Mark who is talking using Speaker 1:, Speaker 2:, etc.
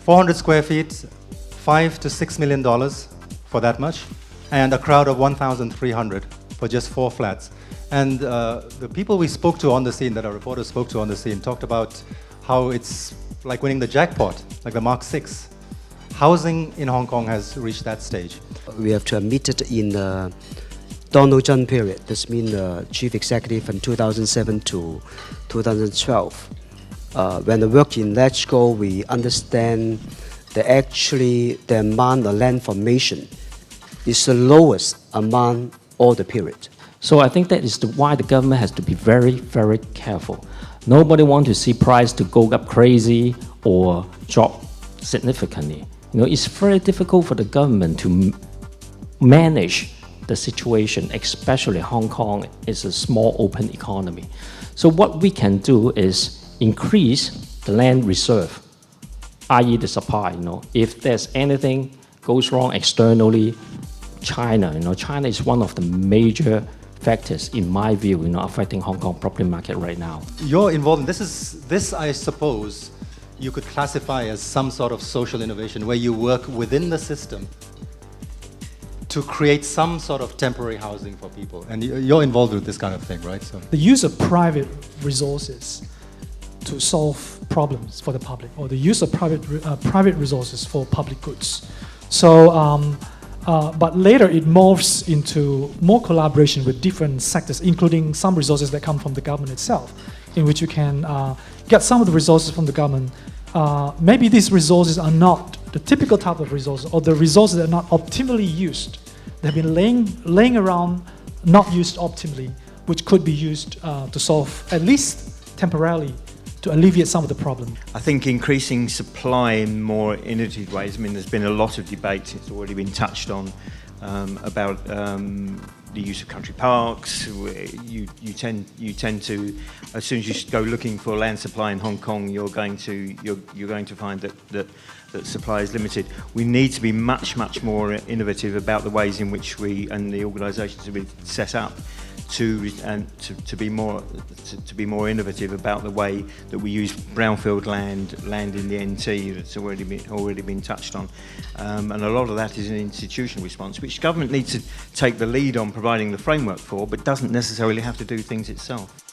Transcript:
Speaker 1: 400 square feet, $5 to $6 million for that much, and a crowd of 1,300 for just 4 flats. And the people we spoke to on the scene, that our reporters spoke to on the scene, talked about how it's like winning the jackpot, like the Mark 6. Housing in Hong Kong has reached that stage.
Speaker 2: We have to admit it in the Donald Trump period. This means the chief executive from 2007 to 2012. When I work in LegCo, we understand that actually the amount of land formation is the lowest among all the period.
Speaker 3: So I think that is why the government has to be very, very careful. Nobody wants to see price to go up crazy or drop significantly. It's very difficult for the government to manage the situation, especially Hong Kong is a small open economy. So what we can do is increase the land reserve, i.e. the supply. If there's anything goes wrong externally, China is one of the major factors, in my view, affecting Hong Kong property market right now.
Speaker 1: You're involved in this, I suppose, you could classify as some sort of social innovation where you work within the system to create some sort of temporary housing for people. And you're involved with this kind of thing, right? So
Speaker 4: the use of private resources to solve problems for the public, or the use of private resources for public goods. So, but later it morphs into more collaboration with different sectors, including some resources that come from the government itself, in which you can get some of the resources from the government. Maybe these resources are not the typical type of resources, or the resources that are not optimally used. They've been laying around, not used optimally, which could be used to solve, at least temporarily, to alleviate some of the problem.
Speaker 5: I think increasing supply in more innovative ways. There's been a lot of debate, it's already been touched on, about the use of country parks. You tend to, as soon as you go looking for land supply in Hong Kong, you're going to find that supply is limited. We need to be much more innovative about the ways in which we and the organisations have been set up to be more innovative about the way that we use brownfield land in the NT that's already been touched on, and a lot of that is an institutional response, which government needs to take the lead on providing the framework for, but doesn't necessarily have to do things itself.